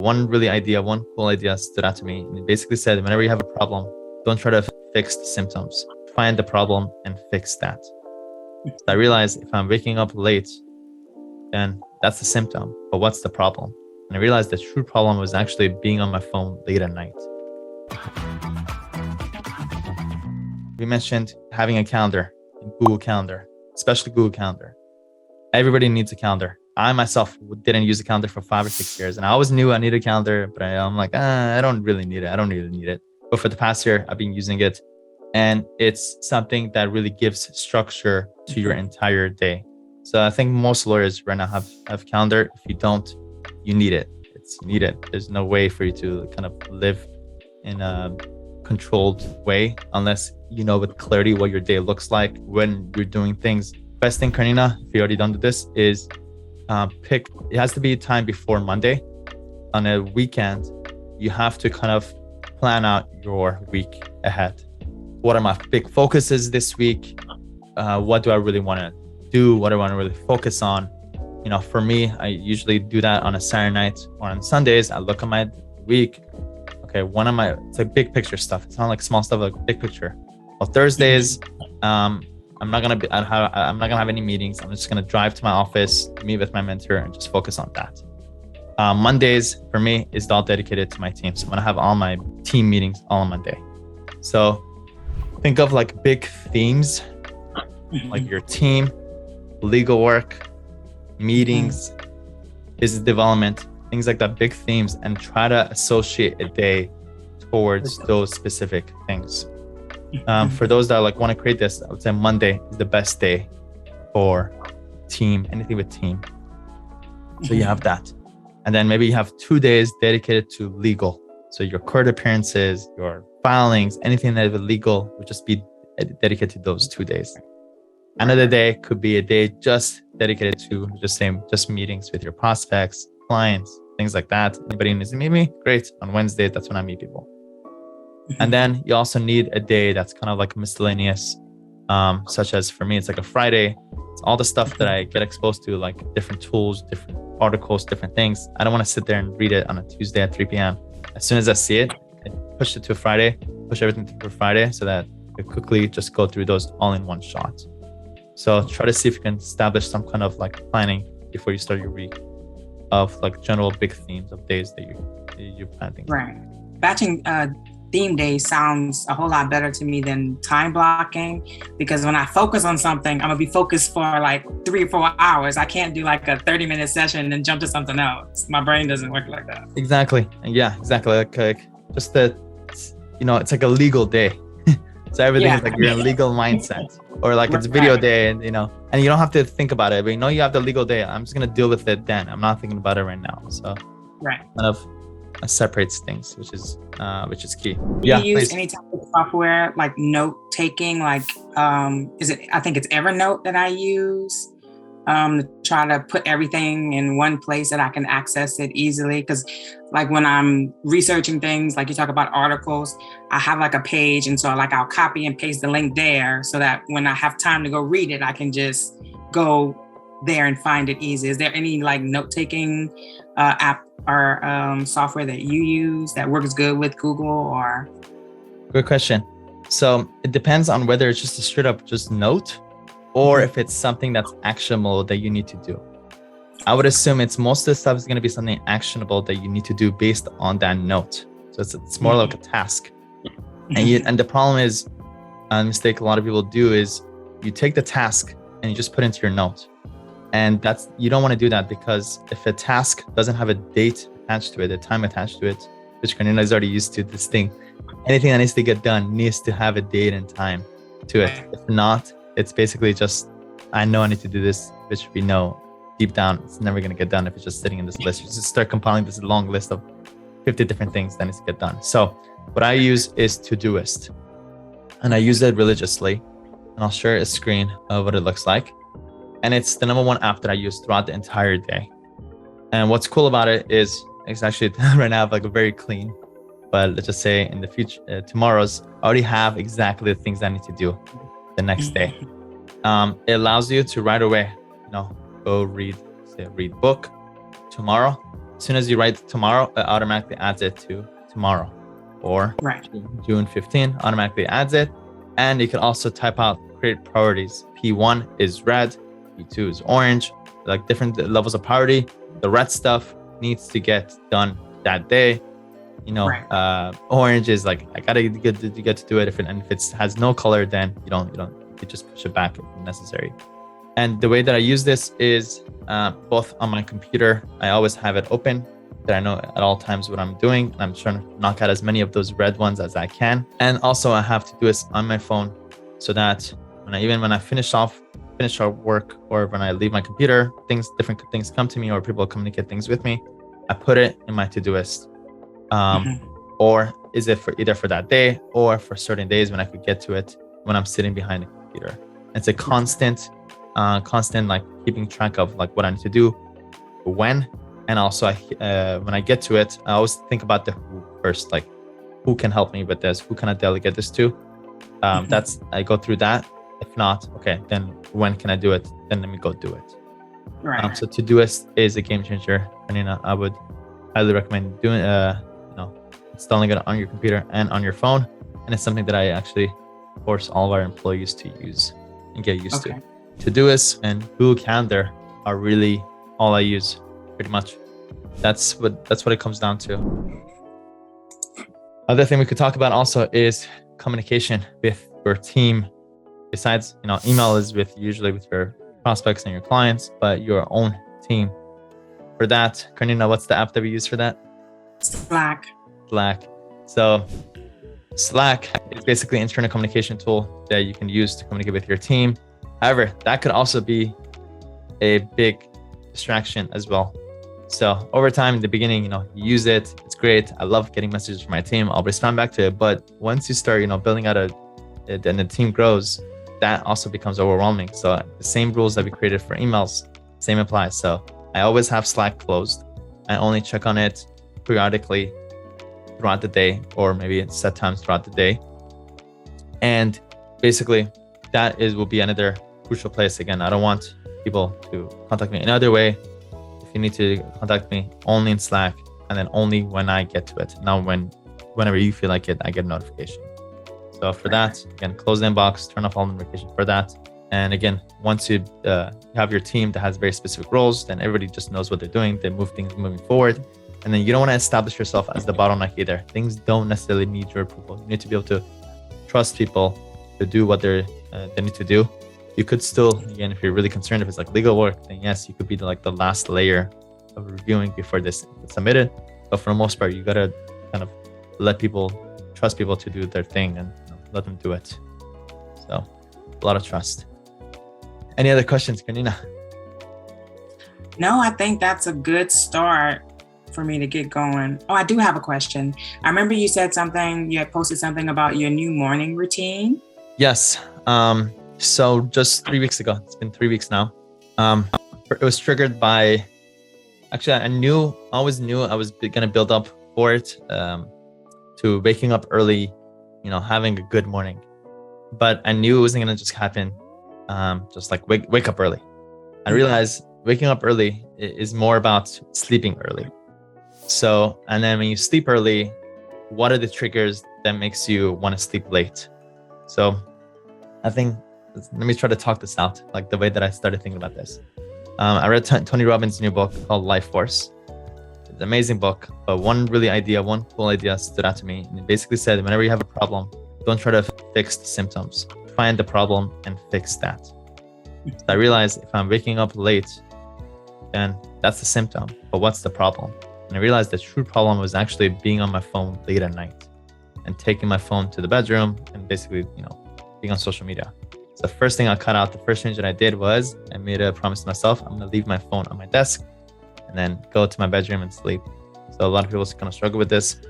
One cool idea stood out to me. And it basically said, whenever you have a problem, don't try to fix the symptoms. Find the problem and fix that. So I realized if I'm waking up late, then that's the symptom. But what's the problem? And I realized the true problem was actually being on my phone late at night. We mentioned having a calendar, Google Calendar, especially Google Calendar. Everybody needs a calendar. I myself didn't use a calendar for 5 or 6 years, and I always knew I needed a calendar, but I'm like, I don't really need it. But for the past year, I've been using it, and it's something that really gives structure to your entire day. So I think most lawyers right now have calendar. If you don't, you need it. It's needed. There's no way for you to kind of live in a controlled way unless you know with clarity what your day looks like when you're doing things. Best thing, Karina, if you already done this, is it has to be time before Monday. On a weekend, you have to kind of plan out your week ahead. What are my big focuses this week? What do I really want to do? What do I want to really focus on? For me, I usually do that on a Saturday night or on Sundays. I look at my week. Okay, it's like big picture stuff. It's not like small stuff, like big picture. Well, Thursdays, I'm not gonna have any meetings. I'm just gonna drive to my office, meet with my mentor, and just focus on that. Mondays for me is all dedicated to my team. So I'm gonna have all my team meetings all on Monday. So think of like big themes, like your team, legal work, meetings, business development, things like that, big themes, and try to associate a day towards those specific things. For those that want to create this, I would say Monday is the best day for team, anything with team. So you have that. And then maybe you have 2 days dedicated to legal. So your court appearances, your filings, anything that is legal would just be dedicated to those 2 days. Another day could be a day just dedicated to just meetings with your prospects, clients, things like that. Anybody needs to meet me? Great. On Wednesdays, that's when I meet people. And then you also need a day that's kind of like miscellaneous, such as for me, it's like a Friday. It's all the stuff that I get exposed to, like different tools, different articles, different things. I don't want to sit there and read it on a Tuesday at 3 p.m. As soon as I see it, I push it to Friday, push everything to Friday so that I quickly just go through those all in one shot. So try to see if you can establish some kind of like planning before you start your week of like general big themes of days that you plan things. Right. Batching theme days sounds a whole lot better to me than time blocking, because when I focus on something, I'm gonna be focused for like 3 or 4 hours. I can't do like a 30-minute session and then jump to something else. My brain doesn't work like that. Exactly. Yeah, exactly. Like just that, it's like a legal day. So everything is like you're in legal mindset, or like it's video day, and you don't have to think about it. But you have the legal day. I'm just gonna deal with it then. I'm not thinking about it right now. So kind of separates things, which is key. Do you use any type of software like note taking? Like I think it's Evernote that I use to try to put everything in one place that I can access it easily. Because like when I'm researching things, like you talk about articles, I have like a page, and so like I'll copy and paste the link there so that when I have time to go read it, I can just go there and find it easy. Is there any like note-taking app or software that you use that works good with Google? Or good question. So it depends on whether it's just a straight up just note, or if it's something that's actionable that you need to do. I would assume most of the stuff is going to be something actionable that you need to do based on that note. So it's more like a task. And the problem is, a mistake a lot of people do is you take the task and you just put it into your note. And you don't want to do that, because if a task doesn't have a date attached to it, a time attached to it, which Karina is already used to this thing, anything that needs to get done needs to have a date and time to it. If not, it's basically just, I know I need to do this, which we know deep down it's never going to get done if it's just sitting in this list. You just start compiling this long list of 50 different things that needs to get done. So what I use is Todoist, and I use it religiously, and I'll share a screen of what it looks like. And it's the number one app that I use throughout the entire day. And what's cool about it is it's actually right now like very clean, but let's just say in the future, tomorrow's, I already have exactly the things I need to do the next day. It allows you to right away, go read book tomorrow. as soon as you write tomorrow, it automatically adds it to tomorrow, or Right. June 15 automatically adds it. And you can also type out create priorities. P1 is red, P2 is orange, like different levels of priority. The red stuff needs to get done that day. Right. Orange is like, I gotta get to do it. And if it has no color, then you just push it back if necessary. And the way that I use this is both on my computer. I always have it open, that I know at all times what I'm doing. I'm trying to knock out as many of those red ones as I can. And also I have to do this on my phone, so that when I finish our work, or when I leave my computer, different things come to me, or people communicate things with me, I put it in my to-do-list. Or is it either for that day or for certain days when I could get to it when I'm sitting behind a computer. It's a constant like keeping track of like what I need to do, when, and also when I get to it, I always think about the who first, like who can help me with this, who can I delegate this to. I go through that. If not, okay, then when can I do it? Then let me go do it. Right. So Todoist is a game changer. I would highly recommend doing installing it on your computer and on your phone. And it's something that I actually force all of our employees to use and get used to. Todoist and Google Calendar are really all I use, pretty much. That's what it comes down to. Other thing we could talk about also is communication with your team. Besides, email is usually with your prospects and your clients, but your own team. For that, Karnina, what's the app that we use for that? Slack. So Slack is basically an internal communication tool that you can use to communicate with your team. However, that could also be a big distraction as well. So over time, in the beginning, you use it. It's great. I love getting messages from my team. I'll respond back to it. But once you start, building out and the team grows, that also becomes overwhelming. So the same rules that we created for emails, same applies. So I always have Slack closed. I only check on it periodically throughout the day, or maybe at set times throughout the day. And basically will be another crucial place. Again, I don't want people to contact me another way. If you need to contact me, only in Slack, and then only when I get to it. Not whenever you feel like it, I get a notification. So for that, again, close the inbox, turn off all notifications for that. And again, once you have your team that has very specific roles, then everybody just knows what they're doing. They move things moving forward. And then you don't want to establish yourself as the bottleneck either. Things don't necessarily need your approval. You need to be able to trust people to do what they need to do. You could still, again, if you're really concerned, if it's like legal work, then yes, you could be the last layer of reviewing before this is submitted. But for the most part, you got to kind of trust people to do their thing and let them do it. So a lot of trust. Any other questions, Karnina? No, I think that's a good start for me to get going. Oh, I do have a question. I remember you said you had posted something about your new morning routine. Yes. So just 3 weeks ago, it's been 3 weeks now. It was triggered by, actually, I always knew I was going to build up for it, to waking up early, having a good morning. But I knew it wasn't going to just happen, just like wake up early. I realized waking up early is more about sleeping early. So, and then when you sleep early, what are the triggers that makes you want to sleep late? So I think, let me try to talk this out, like the way that I started thinking about this. I read Tony Robbins' new book called Life Force. It's an amazing book, but one cool idea stood out to me. And it basically said, whenever you have a problem, don't try to fix the symptoms. Find the problem and fix that. So I realized if I'm waking up late, then that's the symptom. But what's the problem? And I realized the true problem was actually being on my phone late at night and taking my phone to the bedroom and basically, being on social media. So the first thing I cut out, the first change that I did was I made a promise to myself, I'm going to leave my phone on my desk and then go to my bedroom and sleep. So a lot of people kind of struggle with this.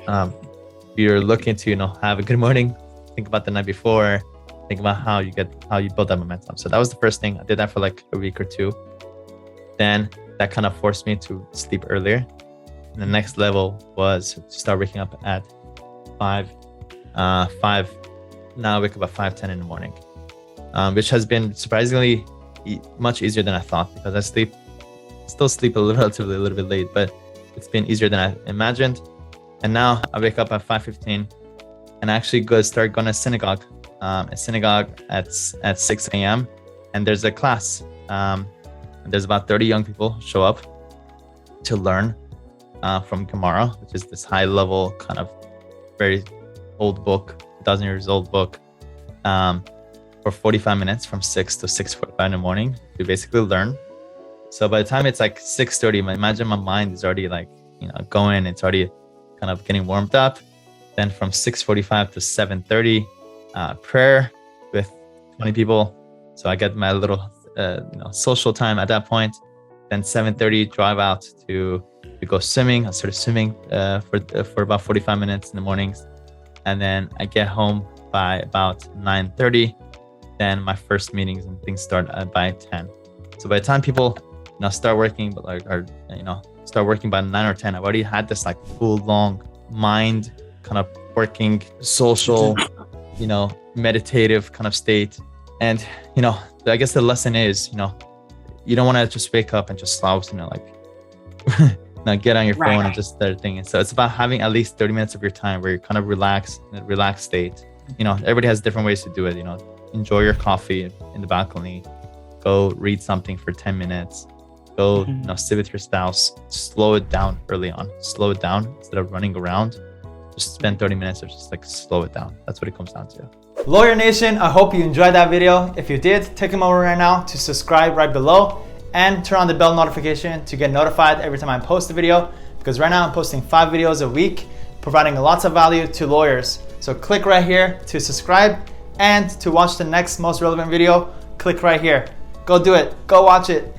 If you're looking to, have a good morning, think about the night before, think about how you build that momentum. So that was the first thing. I did that for like a week or two. Then that kind of forced me to sleep earlier. And the next level was to start waking up at 5. Now I wake up at 5:10 in the morning, which has been surprisingly much easier than I thought, because I sleep still sleep a little bit late, but it's been easier than I imagined. And now I wake up at 5:15 and I actually start going to synagogue. A synagogue at 6 a.m. and there's a class. And there's about 30 young people who show up to learn from Gemara, which is this high level kind of very old book, 2,000 years old book, for 45 minutes from 6 to 6:45 in the morning to basically learn. So by the time it's like 6:30, imagine my mind is already like, going, it's already kind of getting warmed up. Then from 6:45 to 7:30, prayer with 20 people. So I get my little, social time at that point. Then 7:30, drive out to go swimming. I started swimming for about 45 minutes in the mornings. And then I get home by about 9:30. Then my first meetings and things start by 10. So by the time people, start working, start working by 9 or 10, I've already had this like full long mind kind of working social, meditative kind of state. And, I guess the lesson is, you don't want to just wake up and just slouch, get on your phone and just start thinking. So it's about having at least 30 minutes of your time where you're kind of relaxed, in a relaxed state. Everybody has different ways to do it. Enjoy your coffee in the balcony, go read something for 10 minutes, go, sit with your spouse, slow it down early on, slow it down instead of running around. Just spend 30 minutes of just like slow it down. That's what it comes down to. Lawyer Nation, I hope you enjoyed that video. If you did, take a moment right now to subscribe right below and turn on the bell notification to get notified every time I post a video, because right now I'm posting 5 videos a week, providing lots of value to lawyers. So click right here to subscribe, and to watch the next most relevant video, click right here. Go do it, go watch it.